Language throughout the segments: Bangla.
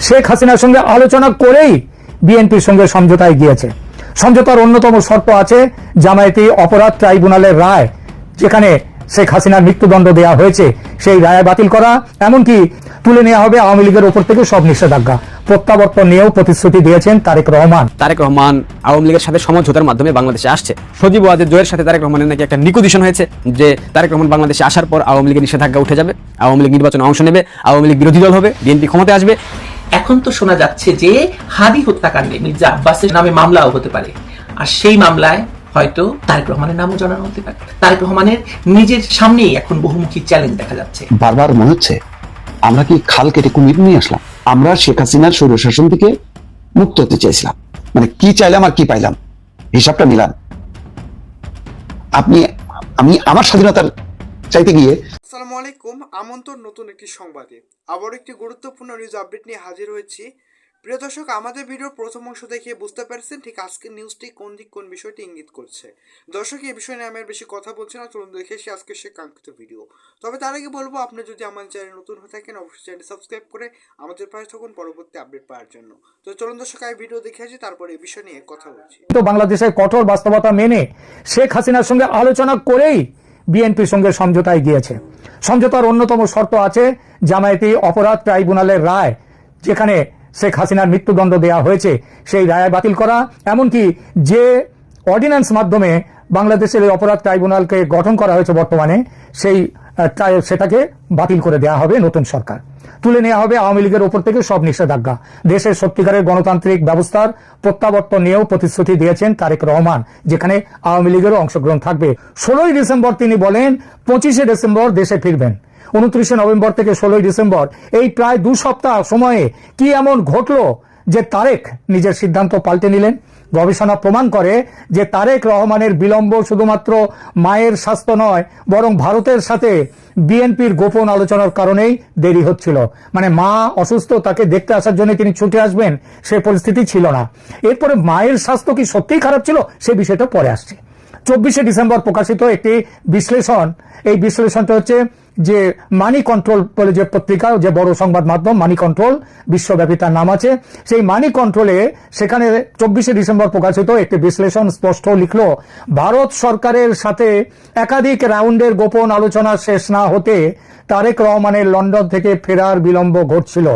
শেখ হাসিনার সঙ্গে আলোচনা করেই বিএনপির সঙ্গে সমঝোতায় গিয়েছে। সমঝোতার অন্যতম শর্ত আছে জামায়াতি অপরাধ ট্রাইব্যুনালের রায়, যেখানে শেখ হাসিনার মৃত্যুদণ্ড দেওয়া হয়েছে সেই রায় বাতিল করা, এমনকি তুলে নেওয়া হবে আওয়ামী লীগের উপর থেকে সব নিষেধাজ্ঞা। প্রত্যাবর্তন নিয়েও প্রতিশ্রুতি দিয়েছেন তারেক রহমান। তারেক রহমান আওয়ামী লীগের সাথে সমঝোতার মাধ্যমে বাংলাদেশে আসছে। সজীব ওয়াজেদ জয়ের সাথে তারেক রহমানের নাকি একটা নিকোজিশন হয়েছে যে তারেক রহমান বাংলাদেশে আসার পর আওয়ামী লীগের নিষেধাজ্ঞা উঠে যাবে, আওয়ামী লীগ নির্বাচনে অংশ নেবে, আওয়ামী লীগ বিরোধী দল হবে, বিএনপি ক্ষমতায় আসবে। এখন তো শোনা যাচ্ছে যে হাদি হত্যাকাণ্ডে মির্জা আব্বাসের নামে মামলাও হতে পারে, আর সেই মামলায় হয়তো তারেক রহমানের নামও জানানো হতে পারে। তারেক রহমানের নিজের সামনেই এখন বহুমুখী চ্যালেঞ্জ দেখা যাচ্ছে। বারবার মনে হচ্ছে আমরা কি খাল কেটে কুমির নিয়ে আসলাম? আমরা শেখ হাসিনার স্বৈরশাসন থেকে মুক্ত হতে চাইছিলাম, মানে কি চাইলাম আর কি পাইলাম হিসাবটা মিলান। আমি আমার স্বাধীনতার চাইতে গিয়ে। আসসালামু আলাইকুম, আমন্ত্রণ নতুন একটি সংবাদে আবার একটি গুরুত্বপূর্ণ নিউজ আপডেট নিয়ে হাজির হয়েছি। প্রিয় দর্শক, আমাদের ভিডিওর প্রথম অংশ দেখে বুঝতে পারছেন ঠিক আজকের নিউজটি কোন বিষয়টি ইঙ্গিত করছে। দর্শক, এই বিষয় নিয়ে আমি আর বেশি কথা বলছি না, চলুন দেখে এসে আজকে সে কাঙ্ক্ষিত ভিডিও। তবে তার আগে বলবো, আপনি যদি আমাদের চ্যানেল নতুন হয়ে থাকেন অবশ্যই চ্যানেলটি সাবস্ক্রাইব করে আমাদের পাশে থাকুন পরবর্তী আপডেট পাওয়ার জন্য। তো চলুন দর্শক, এই ভিডিও দেখে আসি, তারপরে এই বিষয় নিয়ে কথা বলছি। তো বাংলাদেশের কঠোর বাস্তবতা মেনে শেখ হাসিনার সঙ্গে আলোচনা করেই বিএনপির সঙ্গে সমঝোতায় গিয়েছে। সমঝোতার অন্যতম শর্ত আছে জামায়াতি অপরাধ ট্রাইব্যুনালের রায়, যেখানে শেখ হাসিনার মৃত্যুদণ্ড দেওয়া হয়েছে সেই রায় বাতিল করা, এমনকি যে অর্ডিন্যান্স মাধ্যমে বাংলাদেশের এই অপরাধ ট্রাইব্যুনালকে গঠন করা হয়েছে বর্তমানে, সেটাকে বাতিল করে দেওয়া হবে নতুন সরকার। তুলে নেওয়া হবে আওয়ামী লীগের উপর থেকে সব নিষেধাজ্ঞা। দেশের সত্যিকারের গণতান্ত্রিক ব্যবস্থার প্রত্যাবর্তন নিয়েও প্রতিশ্রুতি দিয়েছেন তারেক রহমান, যেখানে আওয়ামী লীগেরও অংশগ্রহণ থাকবে। 16ই ডিসেম্বর তিনি বলেন 25শে ডিসেম্বর দেশে ফিরবেন। 29শে নভেম্বর থেকে 16ই ডিসেম্বর, এই প্রায় 2 সপ্তাহ সময়ে কি এমন ঘটলো যে তারেক নিজের সিদ্ধান্ত পাল্টে নিলেন? গবেষণা প্রমাণ করে যে তারেক রহমানের বিলম্ব শুধুমাত্র মায়ের স্বাস্থ্য নয়, বরং ভারতের সাথে বিএনপির গোপন আলোচনার কারণেই দেরি হচ্ছিল। মানে মা অসুস্থ, তাকে দেখতে আসার জন্য তিনি ছুটে আসবেন, সে পরিস্থিতি ছিল না। এরপরে মায়ের স্বাস্থ্য কি সত্যিই খারাপ ছিল, সে বিষয়টা পরে আসছে। 24শে ডিসেম্বর প্রকাশিত একটি বিশ্লেষণ, এই বিশ্লেষণটা হচ্ছে যে মানি কন্ট্রোল বলে যে পত্রিকা, যে বড় সংবাদ মাধ্যম মানি কন্ট্রোল, বিশ্বব্যাপী তার নাম আছে, সেই মানি কন্ট্রোলে সেখানে 24শে ডিসেম্বর প্রকাশিত একটি বিশ্লেষণ স্পষ্ট লিখলো, ভারত সরকারের সাথে একাধিক রাউন্ডের গোপন আলোচনা শেষ না হতে তারেক রহমানের লন্ডন থেকে ফেরার বিলম্ব ঘটছিল।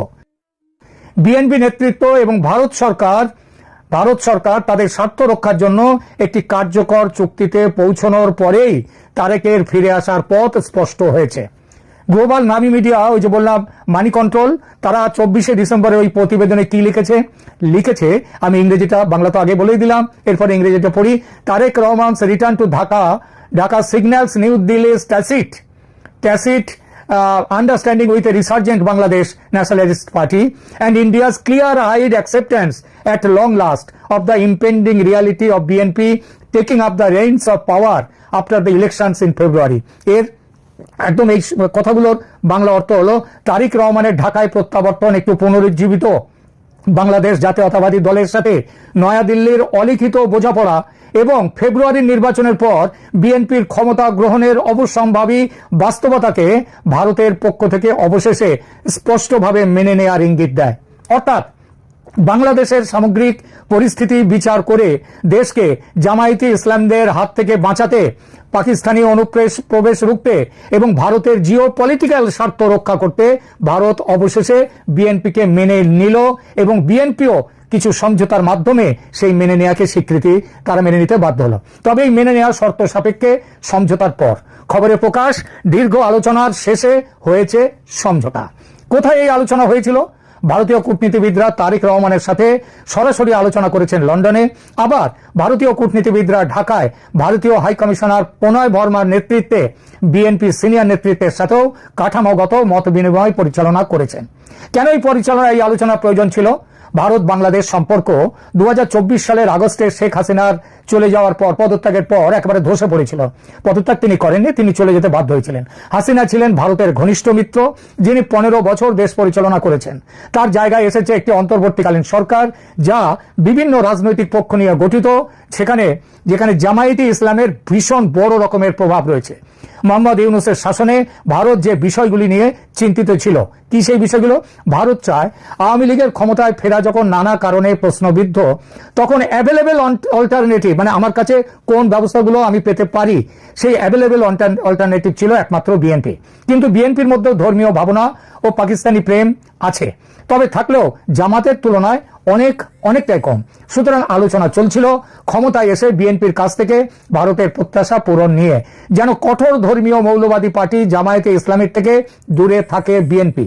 বিএনপি নেতৃত্ব এবং ভারত সরকার তাদের স্বার্থ রক্ষার জন্য একটি কার্যকর চুক্তিতে পৌঁছানোর পরেই তারেকের ফিরে আসার পথ স্পষ্ট হয়েছে। গ্লোবাল নামি মিডিয়া, ওই যে বললাম মানি কন্ট্রোল, তারা 24শে ডিসেম্বরে ওই প্রতিবেদনে কি লিখেছে আমি ইংরেজিটা, বাংলা তো আগে বলেই দিলাম, এরপরে ইংরেজিটা পড়ি। Tarique Rahman's return to Dhaka signals new Delhi's tacit understanding with a resurgent Bangladesh Nationalist Party and India's clear-eyed acceptance at long last of the impending reality of BNP taking up the reins of power after the elections in February. এর একদম এই কথাগুলোর বাংলা অর্থ হলো, তারেক রহমানের ঢাকায় প্রত্যাবর্তন একটু পুনরুজ্জীবিত বাংলাদেশ জাতীয়তাবাদী দলের সাথে নয়াদিল্লির অলিখিত বোঝাপড়া এবং ফেব্রুয়ারির নির্বাচনের পর বিএনপির ক্ষমতা গ্রহণের অবশ্যম্ভাবী বাস্তবতাকে ভারতের পক্ষ থেকে অবশেষে স্পষ্টভাবে মেনে নেওয়ার ইঙ্গিত দেয়। অর্থাৎ বাংলাদেশের সামগ্রিক পরিস্থিতি বিচার করে দেশকে জামায়াতি ইসলামদের হাত থেকে বাঁচাতে, পাকিস্তানি অনুপ্রবেশ রুখতে এবং ভারতের জিও পলিটিক্যাল স্বার্থ রক্ষা করতে ভারত অবশেষে বিএনপিকে মেনে নিল এবং বিএনপিও কিছু সমঝোতার মাধ্যমে সেই মেনে নেওয়াকে স্বীকৃতি তারা মেনে নিতে বাধ্য হলো। তবে এই মেনে নেওয়ার শর্ত সাপেক্ষে সমঝোতার পর খবরে প্রকাশ, দীর্ঘ আলোচনার শেষে হয়েছে সমঝোতা। কোথায় এই আলোচনা হয়েছিল? ভারতীয় কূটনীতিবিদরা তারেক রহমানের সাথে সরাসরি আলোচনা করেছেন লন্ডনে, আবার ভারতীয় কূটনীতিবিদরা ঢাকায় ভারতীয় হাইকমিশনার প্রণয় বর্মার নেতৃত্বে বিএনপি সিনিয়র নেতৃত্বের সাথেও কাঠামোগত মত বিনিময় পরিচালনা করেছেন। কেন এই আলোচনার প্রয়োজন ছিল? ভারত বাংলাদেশ সম্পর্ক 2024 সালের আগস্টে শেখ হাসিনার চলে যাওয়ার পর, পদত্যাগের পর একেবারে ধসে পড়েছিল। পদত্যাগ তিনি করেননি, তিনি চলে যেতে বাধ্য হয়েছিলেন। হাসিনা ছিলেন ভারতের ঘনিষ্ঠ মিত্র, যিনি 15 বছর দেশ পরিচালনা করেছেন। তার জায়গায় এসেছে একটি অন্তর্বর্তীকালীন সরকার, যা বিভিন্ন রাজনৈতিক পক্ষ নিয়ে গঠিত, যেখানে জামায়াতে ইসলামের ভীষণ বড় রকমের প্রভাব রয়েছে। মোহাম্মদ ইউনূসের শাসনে ভারত যে বিষয়গুলি নিয়ে চিন্তিত ছিল, কি সেই বিষয়গুলো? ভারত চায় আওয়ামী লীগের ক্ষমতায় ফেরা যখন নানা কারণে প্রশ্নবিদ্ধ, তখন অ্যাভেলেবেল অল্টারনেটিভ, মানে আমার কাছে কোন ব্যবস্থাগুলো আমি পেতে পারি, সেই অ্যাভেলেবেল অল্টারনেটিভ ছিল একমাত্র বিএনপি। কিন্তু বিএনপির মধ্যে ধর্মীয় ভাবনা ও পাকিস্তানি প্রেম আছে, তবে থাকলেও জামাতের তুলনায় অনেকটাই কম। সুতরাং আলোচনা চলছিল ক্ষমতায় এসে বিএনপির কাছ থেকে ভারতের প্রত্যাশা পূরণ নিয়ে, যেন কঠোর ধর্মীয় মৌলবাদী পার্টি জামায়াতে ইসলামের থেকে দূরে থাকে বিএনপি।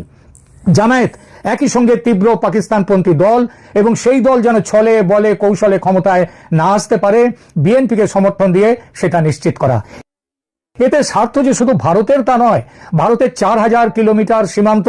জামায়াত একই সঙ্গে তীব্র পাকিস্তানপন্থী দল, এবং সেই দল যেন ছলে বলে কৌশলে ক্ষমতায় না আসতে পারে, বিএনপিকে সমর্থন দিয়ে সেটা নিশ্চিত করা। এতে স্বার্থ যে শুধু ভারতের তা নয়, ভারতের 4000 কিলোমিটার সীমান্ত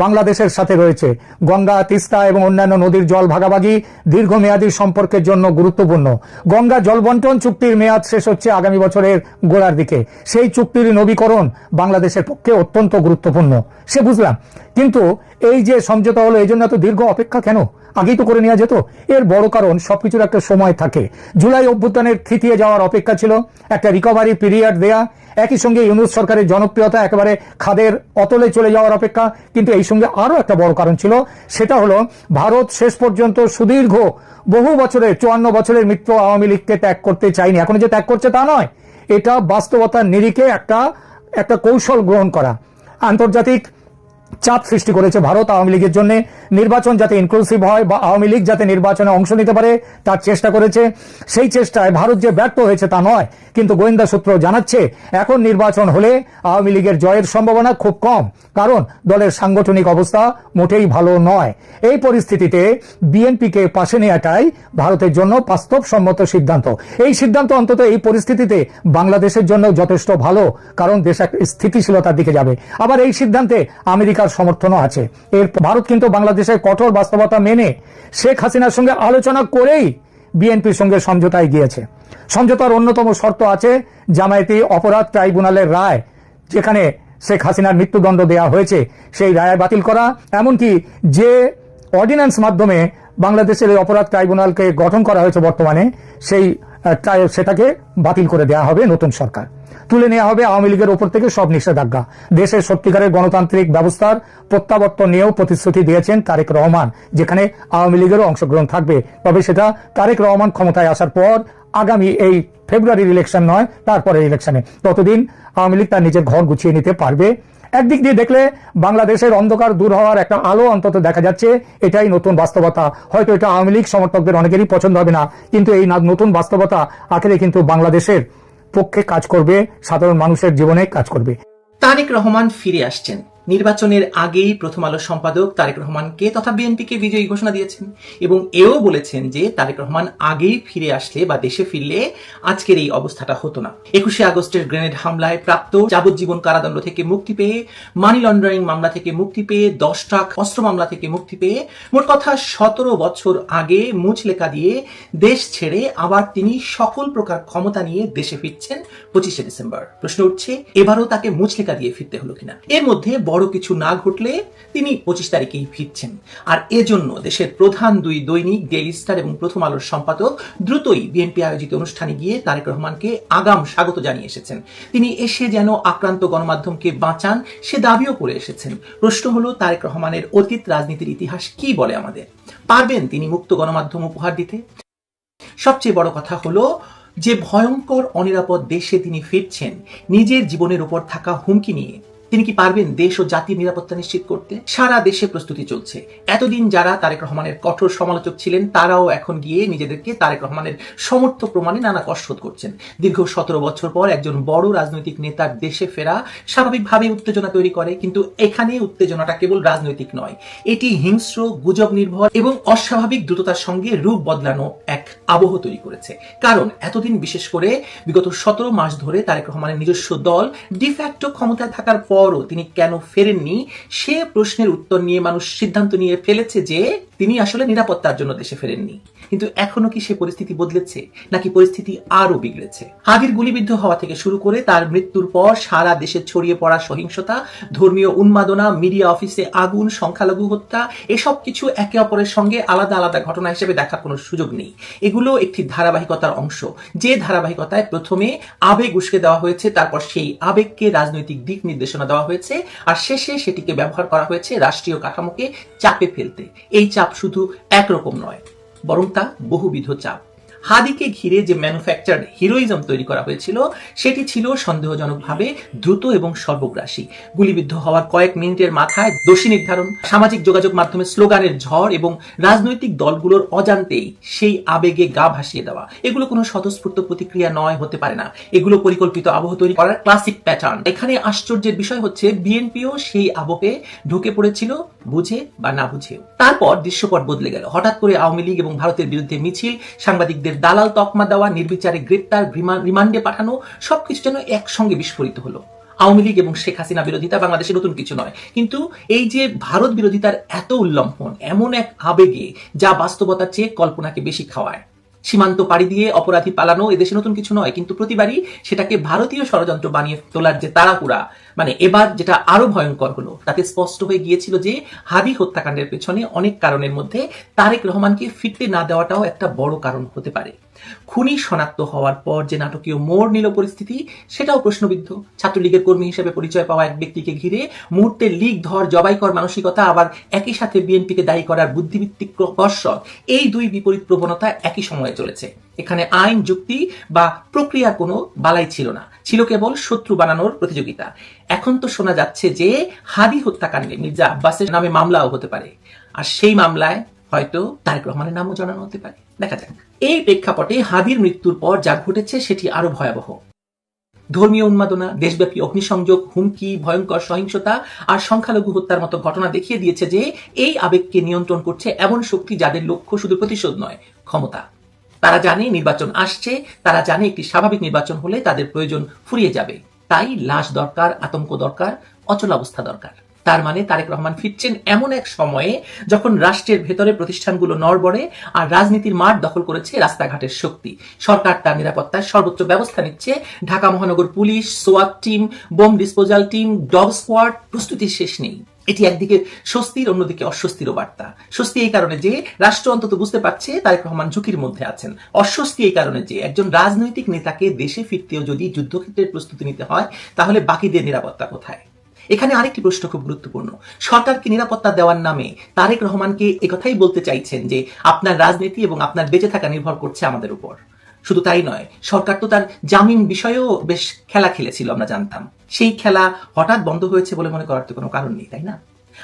বাংলাদেশের সাথে রয়েছে। গঙ্গা, তিস্তা এবং অন্যান্য নদীর জল ভাগাভাগি দীর্ঘমেয়াদী সম্পর্কের জন্য গুরুত্বপূর্ণ। গঙ্গা জল বন্টন চুক্তির মেয়াদ শেষ হচ্ছে আগামী বছরের গোড়ার দিকে। সেই চুক্তির নবীকরণ বাংলাদেশের পক্ষে অত্যন্ত গুরুত্বপূর্ণ, সে বুঝলাম। কিন্তু এই যে সমঝোতা হলো, এই জন্য এত দীর্ঘ অপেক্ষা কেন? আগেই তো করে নেওয়া যেত। এর বড় কারণ, সবকিছুর একটা সময় থাকে। জুলাই অভ্যুত্থানের থিতিয়ে যাওয়ার অপেক্ষা ছিল, একটা রিকভারি পিরিয়ড দেয়া, একই সঙ্গে ইউনূস সরকারের জনপ্রিয়তা একেবারে খাদের অতলে চলে যাওয়ার অপেক্ষা। কিন্তু এই সঙ্গে আরো একটা বড় কারণ ছিল, সেটা হলো ভারত শেষ পর্যন্ত সুদীর্ঘ বহু বছরের 54 বছরের মিত্র আওয়ামী লীগকে ত্যাগ করতে চায়নি। এখন যে ত্যাগ করছে তা নয়, এটা বাস্তবতার নিরিখে একটা কৌশল গ্রহণ করা। আন্তর্জাতিক চাপ সৃষ্টি করেছে ভারত আওয়ামী লীগের জন্য, নির্বাচন যাতে ইনক্লুসিভ হয় বা আওয়ামী লীগ যাতে নির্বাচনে অংশ নিতে পারে তার চেষ্টা করেছে। সেই চেষ্টায় ভারত যে ব্যর্থ হয়েছে তা নয়, কিন্তু গোয়েন্দা সূত্র জানাচ্ছে এখন নির্বাচন হলে আওয়ামী লীগের জয়ের সম্ভাবনা খুব কম, কারণ দলের সাংগঠনিক অবস্থা মোটেই ভালো নয়। এই পরিস্থিতিতে বিএনপিকে পাশে নেওয়াটাই ভারতের জন্য বাস্তবসম্মত সিদ্ধান্ত। এই সিদ্ধান্ত অন্তত এই পরিস্থিতিতে বাংলাদেশের জন্য যথেষ্ট ভালো, কারণ দেশ এক স্থিতিশীলতার দিকে যাবে। আবার এই সিদ্ধান্তে আমেরিকার সমর্থনও আছে। এর ভারত কিন্তু বাংলাদেশের কঠোর বাস্তবতা মেনে শেখ হাসিনার সঙ্গে আলোচনা করেই বিএনপির সঙ্গে সমঝোতায় গিয়েছে। সমঝোতার অন্যতম শর্ত আছে জামায়াতি অপরাধ ট্রাইব্যুনালের রায়, যেখানে শেখ হাসিনার মৃত্যুদণ্ড দেওয়া হয়েছে, সেই রায় বাতিল করা। এমনকি যে অর্ডিন্যান্স মাধ্যমে বাংলাদেশের এই অপরাধ ট্রাইব্যুনালকে গঠন করা হয়েছে বর্তমানে, সেটাকে বাতিল করে দেওয়া হবে। নতুন সরকার তুলে নেওয়া হবে আওয়ামী লীগের উপর থেকে সব নিষেধাজ্ঞা। দেশের সত্যিকারের গণতান্ত্রিক ব্যবস্থার প্রত্যাবর্তন নিয়েও প্রতিশ্রুতি দিয়েছেন তারেক রহমান, যেখানে আওয়ামী লীগেরও অংশগ্রহণ থাকবে। তবে সেটা তারেক রহমান ক্ষমতায় আসার পর, আগামী এই ফেব্রুয়ারির ইলেকশন নয়, তারপরের ইলেকশনে। ততদিন আওয়ামী লীগ তার নিজের ঘর গুছিয়ে নিতে পারবে। একদিক দিয়ে দেখলে বাংলাদেশের অন্ধকার দূর হওয়ার একটা আলো অন্তত দেখা যাচ্ছে। এটাই নতুন বাস্তবতা। হয়তো এটা আওয়ামী লীগ সমর্থকদের অনেকেরই পছন্দ হবে না, কিন্তু এই নতুন বাস্তবতা আখেরে কিন্তু বাংলাদেশের পক্ষে কাজ করবে, সাধারণ মানুষের জীবনে কাজ করবে। তারেক রহমান ফিরে আসছেন। নির্বাচনের আগেই প্রথম আলো সম্পাদক তারেক রহমানকে তথা বিএনপিকে বিজয়ী ঘোষণা দিয়েছেন এবং এও বলেছেন যে তারেক রহমান আগেই ফিরে আসলে বা দেশে ফিরলে আজকের এই অবস্থাটা হতো না। 21শে আগস্টের গ্রেনেড হামলায় প্রাপ্ত যাবজ্জীবন কারাদণ্ড থেকে মুক্তি পেয়ে, মানি লন্ডারিং মামলা থেকে মুক্তি পেয়ে, 10 ট্রাক অস্ত্র মামলা থেকে মুক্তি পেয়ে, মোট কথা 17 বছর আগে মুচলেকা দিয়ে দেশ ছেড়ে আবার তিনি সকল প্রকার ক্ষমতা নিয়ে দেশে ফিরছেন 25শে ডিসেম্বর। প্রশ্ন উঠছে, এবারও তাকে মুচলেকা দিয়ে ফিরতে হলো কিনা। এর মধ্যে বড় কিছু না ঘটলে তিনি 25 তারিখেই ফিরছেন। আর এজন্য দেশের প্রধান দুই দৈনিক ডেইলি স্টার এবং প্রথম আলোর সম্পাদক দ্রুতই বিএনপি আয়োজিত অনুষ্ঠানে গিয়ে তারেক রহমানকে আগাম স্বাগত জানিয়ে এসেছেন। তিনি এসে যেন আক্রান্ত গণমাধ্যমকে বাঁচান সে দাবিও করে এসেছেন। প্রশ্ন হলো, তারেক রহমানের অতীত রাজনীতির ইতিহাস কি বলে আমাদের? পারবেন তিনি মুক্ত গণমাধ্যম উপহার দিতে? সবচেয়ে বড় কথা হলো যে ভয়ঙ্কর অনিরাপদ দেশে তিনি ফিরছেন নিজের জীবনের উপর থাকা হুমকি নিয়ে। তিনি কি পারবেন দেশ ও জাতির নিরাপত্তা নিশ্চিত করতে? সারা দেশে প্রস্তুতি চলছে। এতদিন যারা তারেক রহমানের কঠোর সমালোচক ছিলেন তারাও এখন গিয়ে নিজেদেরকে তারেক রহমানের সমর্থক প্রমাণে নানা কসরত করছেন। দীর্ঘ 17 বছর পর একজন বড় রাজনৈতিক নেতার দেশে ফেরা স্বাভাবিকভাবে উত্তেজনা তৈরি করে, কিন্তু এখানে উত্তেজনাটা কেবল রাজনৈতিক নয়, এটি হিংস্র, গুজব নির্ভর এবং অস্বাভাবিক দ্রুততার সঙ্গে রূপ বদলানো এক আবহ তৈরি করেছে। কারণ এতদিন, বিশেষ করে বিগত 17 মাস ধরে তারেক রহমানের নিজস্ব দল ডিফ্যাক্টো ক্ষমতায় থাকার পর পরও তিনি কেন ফেরেননি, সে প্রশ্নের উত্তর নিয়ে মানুষ সিদ্ধান্ত নিয়ে ফেলেছে যে তিনি আসলে নিরাপত্তার জন্য দেশে ফেরেননি। কিন্তু এখনো কি সে পরিস্থিতি বদলেছে, নাকি পরিস্থিতি আরো বিগড়েছে? হাদির গুলিবিদ্ধ হওয়া থেকে শুরু করে তার মৃত্যুর পর সারা দেশে ছড়িয়ে পড়া সহিংসতা, ধর্মীয় উন্মাদনা, মিডিয়া অফিসে আগুন, সংখ্যালঘু হত্যা, এসব কিছু একে অপরের সঙ্গে আলাদা আলাদা ঘটনা হিসেবে দেখার কোনো সুযোগ নেই। এগুলো একটি ধারাবাহিকতার অংশ, যে ধারাবাহিকতায় প্রথমে আবেগ উস্কে দেওয়া হয়েছে, তারপর সেই আবেগকে রাজনৈতিক দিক নির্দেশনা দেওয়া হয়েছে, আর শেষে সেটিকে ব্যবহার করা হয়েছে রাষ্ট্রীয় কাঠামোকে চাপে ফেলতে। এই চাপ শুধু একরকম নয়, বরং তা বহুবিধ চাপ। হাদিকে ঘিরে যে ম্যানুফ্যাকচার্ড হিরোইজম তৈরি করা হয়েছিল, সেটি ছিল সন্দেহজনকভাবে দ্রুত এবং সর্বগ্রাসী। গুলিবিদ্ধ হওয়ার কয়েক মিনিটের মাথায় দোষী নির্ধারণ, সামাজিক যোগাযোগ মাধ্যমে স্লোগানের ঝড় এবং রাজনৈতিক দলগুলোর অজান্তেই সেই আবেগে গা ভাসিয়ে দেওয়া, এগুলো কোনো স্বতঃস্ফূর্ত প্রতিক্রিয়া নয়, হতে পারে না। এগুলো পরিকল্পিত আবহ তৈরি করার ক্লাসিক প্যাটার্ন। এখানে আশ্চর্যের বিষয় হচ্ছে বিএনপিও সেই আবহে ঢুকে পড়েছিল, বুঝে বা না বুঝেও। তারপর দৃশ্যপট বদলে গেল। হঠাৎ করে আওয়ামী লীগ এবং ভারতের বিরুদ্ধে মিছিল, সাংবাদিকদের দালাল তকমা দেওয়া, নির্বিচারে গ্রেপ্তার, রিমান্ডে পাঠানো, সবকিছু যেন একসঙ্গে বিস্ফোরিত হলো। আওয়ামী লীগ এবং শেখ হাসিনা বিরোধিতা বাংলাদেশে নতুন কিছু নয়, কিন্তু এই যে ভারত বিরোধিতার এত উল্লম্ফন, এমন এক আবেগে যা বাস্তবতার চেয়ে কল্পনাকে বেশি খাওয়ায়। সীমান্ত পাড়ি দিয়ে অপরাধী পালানো এদেশে নতুন কিছু নয়, কিন্তু প্রতিবারই সেটাকে ভারতীয় ষড়যন্ত্র বানিয়ে তোলার যে তাড়াহুড়া, মানে এবার যেটা আরো ভয়ঙ্কর হলো, তাতে স্পষ্ট হয়ে গিয়েছিল যে হাদি হত্যাকাণ্ডের পেছনে অনেক কারণের মধ্যে তারেক রহমানকে ফিরতে না দেওয়াটাও একটা বড় কারণ হতে পারে। খুনি শনাক্ত হওয়ার পর যে নাটকীয় মোড় নিল পরিস্থিতি, সেটাও প্রশ্নবিদ্ধ। ছাত্রলীগের কর্মী হিসেবে পরিচয় পাওয়া এক ব্যক্তিকে ঘিরে মুহূর্তে লীগ ধর জবাই কর মানসিকতা, আবার একই সাথে বিএনপিকে দায়ী করার বুদ্ধিভিত্তিক কর্ষক, এই দুই বিপরীত প্রবণতা একই সময়ে চলেছে। এখানে আইন, যুক্তি বা প্রক্রিয়ার কোনো বালাই ছিল না, ছিল কেবল শত্রু বানানোর প্রতিযোগিতা। এখন তো শোনা যাচ্ছে যে হাদি হত্যাকাণ্ডে মির্জা আব্বাসের নামে মামলাও হতে পারে, আর সেই মামলায় হয়তো তারেক রহমানের নামও জানানো হতে পারে। দেখা যাক। এই প্রেক্ষাপটে হাদির মৃত্যুর পর যা ঘটেছে সেটি আরো ভয়াবহ। ধর্মীয় উন্মাদনা, দেশব্যাপী অগ্নিসংযোগ, হুমকি, ভয়ঙ্কর সহিংসতা আর সংখ্যালঘু হত্যার মতো ঘটনা দেখিয়ে দিয়েছে যে এই আবেগকে নিয়ন্ত্রণ করছে এমন শক্তি যাদের লক্ষ্য শুধু প্রতিশোধ নয়, ক্ষমতা। তারা জানে নির্বাচন আসছে, তারা জানে একটি স্বাভাবিক নির্বাচন হলে তাদের প্রয়োজন ফুরিয়ে যাবে। তাই লাশ দরকার, আতঙ্ক দরকার, অচলাবস্থা দরকার। তার মানে তারেক রহমান ফিরছেন এমন এক সময়ে যখন রাষ্ট্রের ভেতরে প্রতিষ্ঠানগুলো নড়বড়ে আর রাজনীতির মাঠ দখল করেছে রাস্তাঘাটের শক্তি। সরকার তার নিরাপত্তায় সর্বোচ্চ ব্যবস্থা নিচ্ছে। ঢাকা মহানগর পুলিশ, সোয়াট team, bomb disposal team, dog squad, প্রস্তুতির শেষ নেই। এটি একদিকে স্বস্তির, অন্যদিকে অস্বস্তিরও বার্তা। স্বস্তি এই কারণে যে রাষ্ট্র অন্তত বুঝতে পারছে তারেক রহমান ঝুঁকির মধ্যে আছেন। অস্বস্তি এই কারণে যে একজন রাজনৈতিক নেতাকে দেশে ফিরতেও যদি যুদ্ধক্ষেত্রের প্রস্তুতি নিতে হয়, তাহলে বাকিদের নিরাপত্তা কোথায়? এখানে আরেকটি প্রশ্ন খুব গুরুত্বপূর্ণ। সরকারকে নিরাপত্তা দেওয়ার নামে তারেক রহমানকে একথাই বলতে চাইছেন যে আপনার রাজনীতি এবং আপনার বেঁচে থাকা নির্ভর করছে আমাদের উপর। শুধু তাই নয়, সরকার তো তার জামিন বিষয়েও বেশ খেলা খেলেছিল, আমরা জানতাম। সেই খেলা হঠাৎ বন্ধ হয়েছে বলে মনে করার তো কোনো কারণ নেই, তাই না?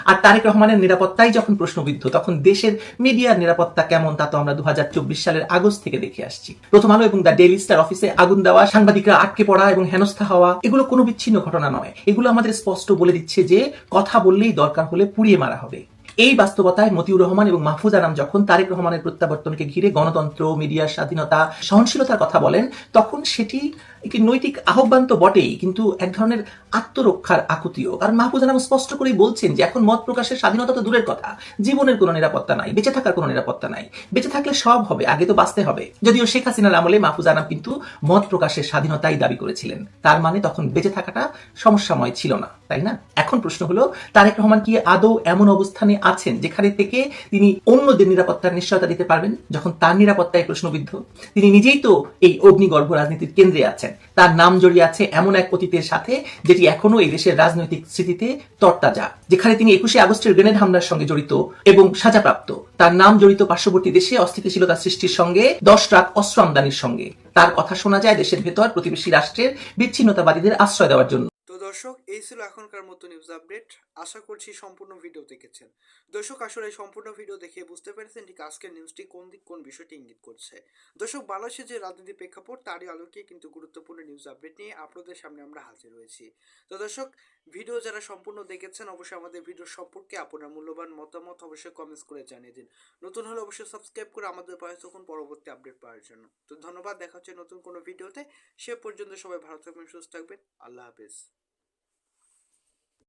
আর তারেক রহমানের নিরাপত্তাই যখন প্রশ্নবিদ্ধ, তখন দেশের মিডিয়ার নিরাপত্তা কেমন তা তো আমরা 2024 সালের আগস্ট থেকে দেখে আসছি। প্রথম আলো এবং দ্য ডেইলি স্টার অফিসে আগুন দেওয়া, সাংবাদিকরা আটকে পড়া এবং হেনস্থা হওয়া, এগুলো কোনো বিচ্ছিন্ন ঘটনা নয়। এগুলো আমাদের স্পষ্ট বলে দিচ্ছে যে কথা বললেই দরকার হলে পুড়িয়ে মারা হবে। এই বাস্তবতায় মতিউর রহমান এবং মাহফুজ আনাম যখন তারেক রহমানের প্রত্যাবর্তনকে ঘিরে গণতন্ত্র, মিডিয়ার স্বাধীনতা, সহনশীলতার কথা বলেন, তখন সেটি একটি নৈতিক আহ্বান তো বটেই, কিন্তু এক ধরনের আত্মরক্ষার আকুতিও। কারণ মাহফুজ আনাম স্পষ্ট করেই বলছেন যে এখন মত প্রকাশের স্বাধীনতা তো দূরের কথা, জীবনের কোনো নিরাপত্তা নাই, বেঁচে থাকার কোনো নিরাপত্তা নাই। বেঁচে থাকলে সব হবে, আগে তো বাঁচতে হবে। যদিও শেখ হাসিনার আমলে মাহফুজ আনাম কিন্তু মত প্রকাশের স্বাধীনতাই দাবি করেছিলেন, তার মানে তখন বেঁচে থাকাটা সমস্যাময় ছিল না, তাই না? এখন প্রশ্ন হলো, তারেক রহমান কি আদৌ এমন অবস্থানে আছেন যেখানে থেকে তিনি অন্যদের নিরাপত্তার নিশ্চয়তা দিতে পারবেন, যখন তার নিরাপত্তায় প্রশ্নবিদ্ধ? তিনি নিজেই তো এই অগ্নিগর্ভ রাজনীতির কেন্দ্রে আছেন। তার নাম জড়িয়ে আছে এমন এক অতীতের সাথে যেটি এখনো এই দেশের রাজনৈতিক স্মৃতিতে তরতাজা, যেখানে তিনি 21শে আগস্টের গ্রেনেড হামলার সঙ্গে জড়িত এবং সাজাপ্রাপ্ত। তার নাম জড়িত পার্শ্ববর্তী দেশে অস্থিতিশীলতা সৃষ্টির সঙ্গে, 10 ট্রাক অস্ত্র আমদানির সঙ্গে। তার কথা শোনা যায় দেশের ভেতর প্রতিবেশী রাষ্ট্রের বিচ্ছিন্নতাবাদীদের আশ্রয় দেওয়ার জন্য। তো দর্শক, এই ছিল এখনকার মতো নিউজ আপডেট। আশা করছি সম্পূর্ণ ভিডিও দেখেছেন। দর্শক, আসলে এই সম্পূর্ণ ভিডিও দেখে বুঝতে পেরেছেন ঠিক আজকের নিউজটি কোন দিক কোন বিষয়টি ইঙ্গিত করছে। দর্শক, বাংলাদেশের যে রাজনীতি প্রেক্ষাপট তারই আলোকে কিন্তু গুরুত্বপূর্ণ নিউজ আপডেট নিয়ে আপনাদের সামনে আমরা হাজির হয়েছি। তো দর্শক, ভিডিও যারা সম্পূর্ণ দেখেছেন অবশ্যই আমাদের ভিডিও সম্পর্কে আপনার মূল্যবান মতামত অবশ্যই কমেন্টস করে জানিয়ে দিন। নতুন হলে অবশ্যই সাবস্ক্রাইব করে আমাদের পাশে থাকুন পরবর্তী আপডেট পাওয়ার জন্য। তো ধন্যবাদ, দেখা হচ্ছে নতুন কোনো ভিডিওতে। সে পর্যন্ত সবাই ভালো থাকবেন, সুস্থ থাকবেন। আল্লাহ হাফেজ।